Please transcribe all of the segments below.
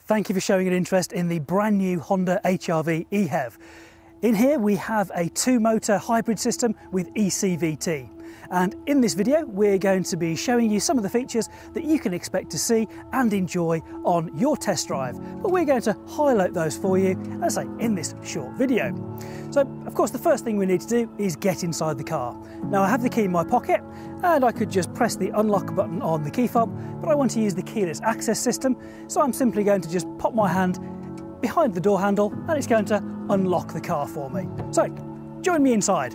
Thank you for showing an interest in the brand new Honda HR-V eHEV. In here we have a 2-motor hybrid system with ECVT. And in this video we're going to be showing you some of the features that you can expect to see and enjoy on your test drive. But we're going to highlight those for you, as I say, in this short video. So of course the first thing we need to do is get inside the car. Now I have the key in my pocket and I could just press the unlock button on the key fob, but I want to use the keyless access system, so I'm simply going to just pop my hand behind the door handle and it's going to unlock the car for me. So join me inside.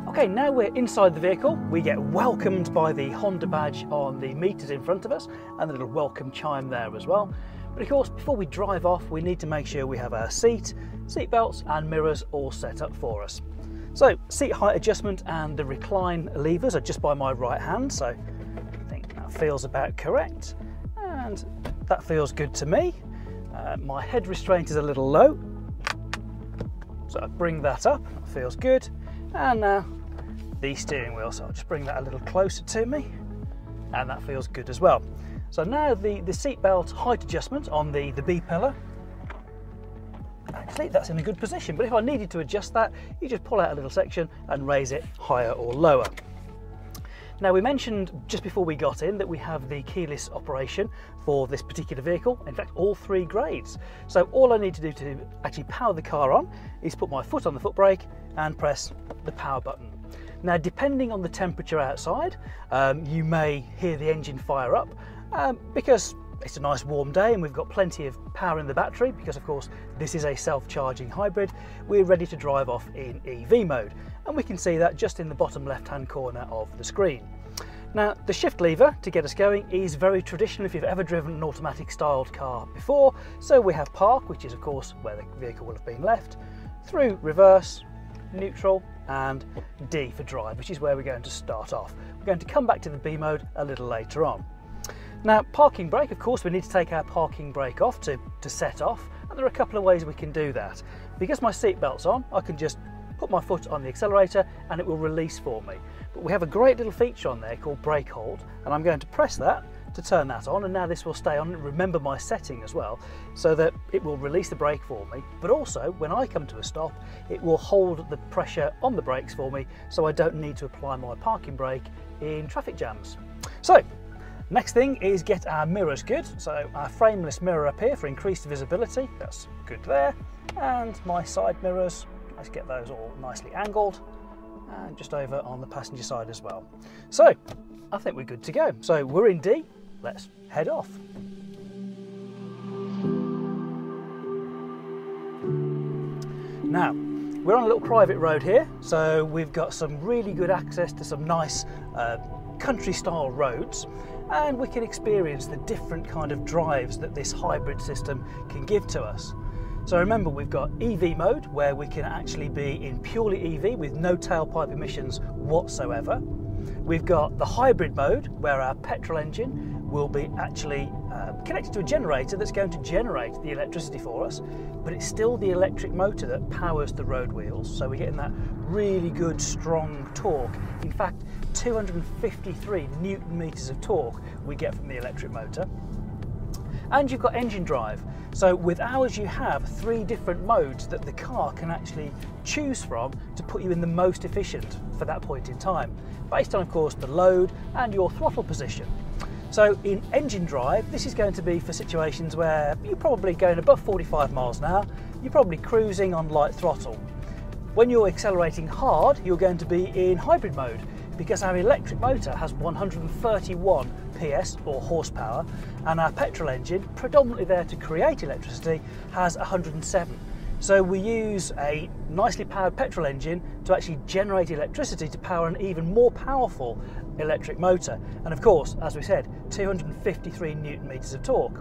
Okay, now we're inside the vehicle. We get welcomed by the Honda badge on the meters in front of us and the little welcome chime there as well. But of course, before we drive off, we need to make sure we have our seat belts and mirrors all set up for us. So seat height adjustment and the recline levers are just by my right hand, so I think that feels about correct. And that feels good to me. My head restraint is a little low, so I bring that up, that feels good. And now the steering wheel, so I'll just bring that a little closer to me, and that feels good as well. So now the seatbelt height adjustment on the B-pillar, actually that's in a good position, but if I needed to adjust that, you just pull out a little section and raise it higher or lower. Now we mentioned just before we got in that we have the keyless operation for this particular vehicle, in fact all 3 grades. So all I need to do to actually power the car on is put my foot on the foot brake and press the power button. Now depending on the temperature outside, you may hear the engine fire up because it's a nice warm day and we've got plenty of power in the battery, because of course this is a self-charging hybrid. We're ready to drive off in EV mode, and we can see that just in the bottom left hand corner of the screen. Now the shift lever to get us going is very traditional if you've ever driven an automatic styled car before. So we have park, which is of course where the vehicle will have been left, through reverse, neutral and D for drive, which is where we're going to start off. We're going to come back to the B mode a little later on. Now parking brake, of course we need to take our parking brake off to set off, and there are a couple of ways we can do that. Because my seat belt's on, I can just put my foot on the accelerator and it will release for me. But we have a great little feature on there called brake hold, and I'm going to press that to turn that on, and now this will stay on and remember my setting as well, so that it will release the brake for me, but also when I come to a stop it will hold the pressure on the brakes for me, so I don't need to apply my parking brake in traffic jams. So next thing is get our mirrors good. So our frameless mirror up here for increased visibility, that's good there, and my side mirrors, let's get those all nicely angled, and just over on the passenger side as well. So I think we're good to go. So we're in D, let's head off. Now we're on a little private road here, so we've got some really good access to some nice country style roads, and we can experience the different kind of drives that this hybrid system can give to us. So remember, we've got EV mode where we can actually be in purely EV with no tailpipe emissions whatsoever. We've got the hybrid mode where our petrol engine will be actually connected to a generator that's going to generate the electricity for us, but it's still the electric motor that powers the road wheels, so we're getting that really good strong torque. In fact, 253 Newton meters of torque we get from the electric motor. And you've got engine drive. So with ours you have 3 different modes that the car can actually choose from to put you in the most efficient for that point in time, based on of course the load and your throttle position. So in engine drive, this is going to be for situations where you're probably going above 45 miles an hour, you're probably cruising on light throttle. When you're accelerating hard, you're going to be in hybrid mode, because our electric motor has 131 PS or horsepower, and our petrol engine, predominantly there to create electricity, has 107. So we use a nicely powered petrol engine to actually generate electricity to power an even more powerful electric motor. And of course, as we said, 253 Newton meters of torque.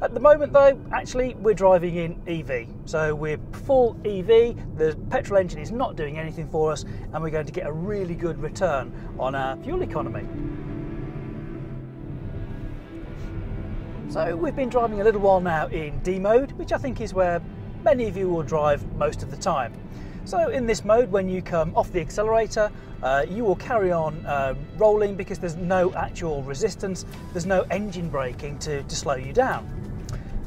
At the moment though, actually we're driving in EV. So we're full EV, the petrol engine is not doing anything for us, and we're going to get a really good return on our fuel economy. So we've been driving a little while now in D mode, which I think is where many of you will drive most of the time. So in this mode, when you come off the accelerator, you will carry on rolling because there's no actual resistance, there's no engine braking to slow you down.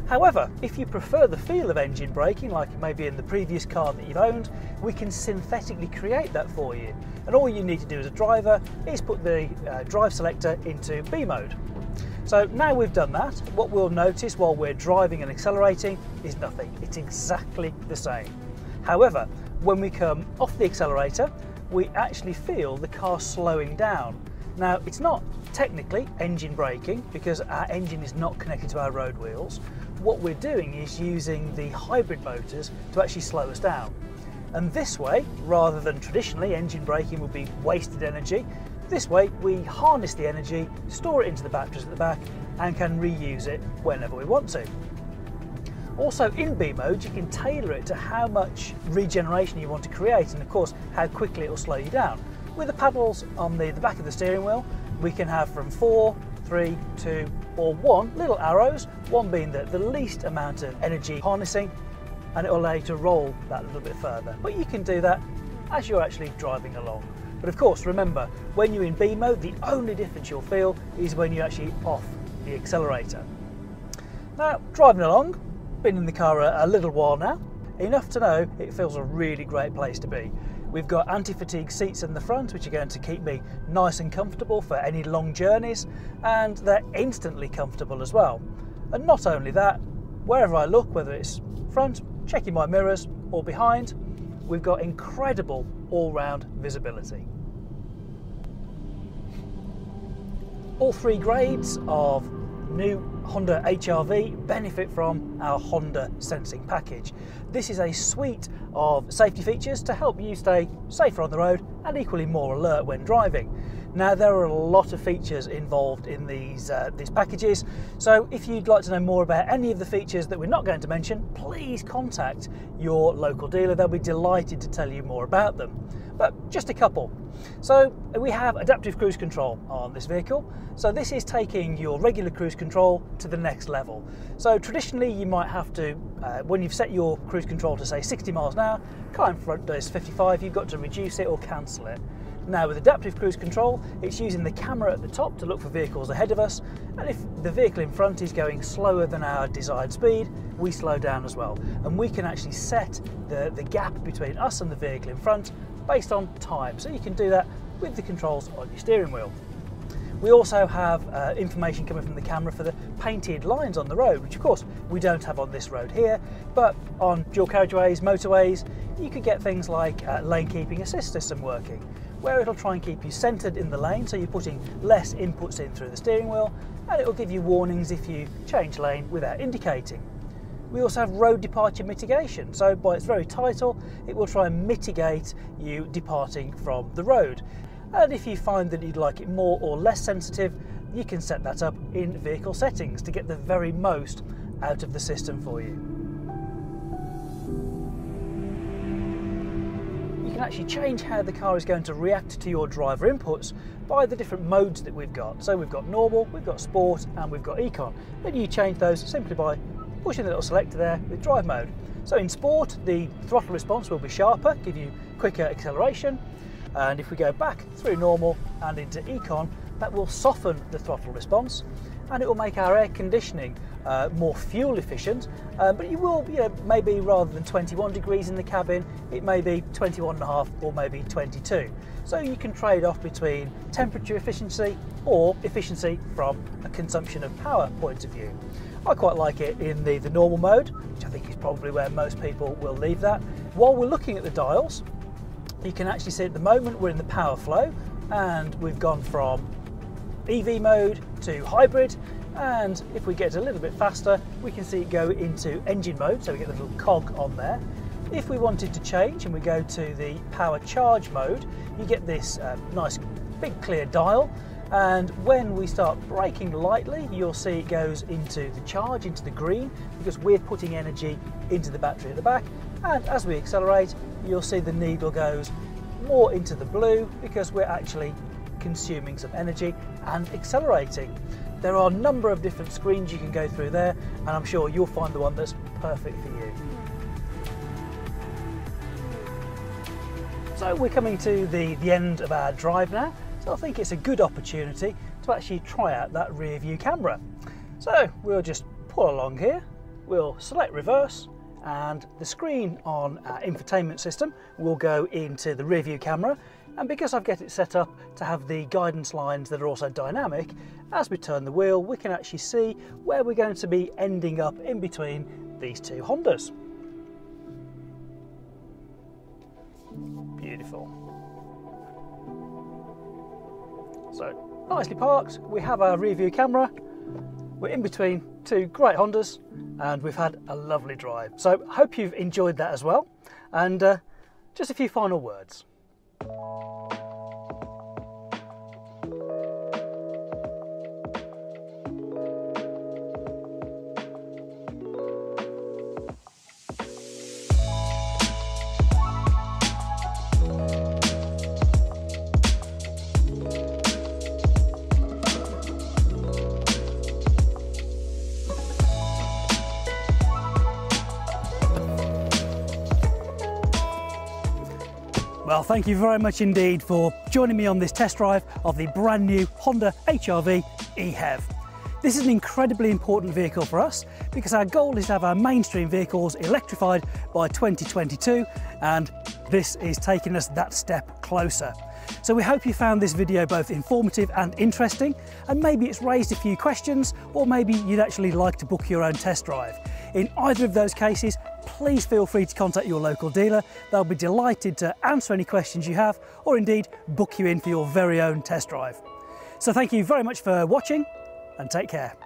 However, if you prefer the feel of engine braking, like maybe in the previous car that you've owned, we can synthetically create that for you. And all you need to do as a driver is put the drive selector into B mode. So now we've done that, what we'll notice while we're driving and accelerating is nothing. It's exactly the same. However, when we come off the accelerator, we actually feel the car slowing down. Now, it's not technically engine braking because our engine is not connected to our road wheels. What we're doing is using the hybrid motors to actually slow us down. And this way, rather than traditionally engine braking would be wasted energy, this way we harness the energy, store it into the batteries at the back and can reuse it whenever we want to. Also in B mode, you can tailor it to how much regeneration you want to create and of course how quickly it will slow you down. With the paddles on the back of the steering wheel, we can have from 4, 3, 2 or 1 little arrows, one being the least amount of energy harnessing, and it will allow you to roll that a little bit further. But you can do that as you're actually driving along. But of course, remember, when you're in B mode, the only difference you'll feel is when you're actually off the accelerator. Now, driving along, been in the car a little while now, enough to know it feels a really great place to be. We've got anti-fatigue seats in the front, which are going to keep me nice and comfortable for any long journeys, and they're instantly comfortable as well. And not only that, wherever I look, whether it's front, checking my mirrors, or behind, we've got incredible all-round visibility. All three grades of new Honda HR-V benefit from our Honda Sensing package. This is a suite of safety features to help you stay safer on the road and equally more alert when driving. Now, there are a lot of features involved in these packages, so if you'd like to know more about any of the features that we're not going to mention, please contact your local dealer. They'll be delighted to tell you more about them. But just a couple. So we have adaptive cruise control on this vehicle. So this is taking your regular cruise control to the next level. So traditionally you might have to, when you've set your cruise control to say 60 miles an hour, car in front does 55, you've got to reduce it or cancel it. Now with adaptive cruise control, it's using the camera at the top to look for vehicles ahead of us, and if the vehicle in front is going slower than our desired speed, we slow down as well. And we can actually set the gap between us and the vehicle in front based on time, so you can do that with the controls on your steering wheel. We also have information coming from the camera for the painted lines on the road, which of course we don't have on this road here, but on dual carriageways, motorways, you could get things like lane keeping assist system working, where it'll try and keep you centered in the lane, so you're putting less inputs in through the steering wheel, and it will give you warnings if you change lane without indicating. We also have road departure mitigation, so by its very title, it will try and mitigate you departing from the road. And if you find that you'd like it more or less sensitive, you can set that up in vehicle settings to get the very most out of the system for you. You can actually change how the car is going to react to your driver inputs by the different modes that we've got. So we've got normal, we've got sport, and we've got econ. And you change those simply by pushing the little selector there with drive mode. So in sport, the throttle response will be sharper, give you quicker acceleration. And if we go back through normal and into econ, that will soften the throttle response, and it will make our air conditioning more fuel efficient. But you will, maybe rather than 21 degrees in the cabin, it may be 21.5 or maybe 22. So you can trade off between temperature efficiency or efficiency from a consumption of power point of view. I quite like it in the normal mode, which I think is probably where most people will leave that. While we're looking at the dials, you can actually see at the moment we're in the power flow, and we've gone from EV mode to hybrid, and if we get a little bit faster, we can see it go into engine mode, so we get the little cog on there. If we wanted to change and we go to the power charge mode, you get this nice big clear dial, and when we start braking lightly, you'll see it goes into the charge, into the green, because we're putting energy into the battery at the back. And as we accelerate, you'll see the needle goes more into the blue because we're actually consuming some energy and accelerating. There are a number of different screens you can go through there, and I'm sure you'll find the one that's perfect for you. So we're coming to the end of our drive now, so I think it's a good opportunity to actually try out that rear view camera. So we'll just pull along here, we'll select reverse, and the screen on our infotainment system will go into the rear view camera. And because I've got it set up to have the guidance lines that are also dynamic, as we turn the wheel we can actually see where we're going to be ending up in between these two Hondas. Beautiful. So nicely parked, we have our rear view camera, we're in between two great Hondas, and we've had a lovely drive. So I hope you've enjoyed that as well. And just a few final words. Well, thank you very much indeed for joining me on this test drive of the brand new Honda HR-V eHEV. This is an incredibly important vehicle for us because our goal is to have our mainstream vehicles electrified by 2022, and this is taking us that step closer. So we hope you found this video both informative and interesting, and maybe it's raised a few questions, or maybe you'd actually like to book your own test drive. In either of those cases, please feel free to contact your local dealer. They'll be delighted to answer any questions you have, or indeed book you in for your very own test drive. So thank you very much for watching, and take care.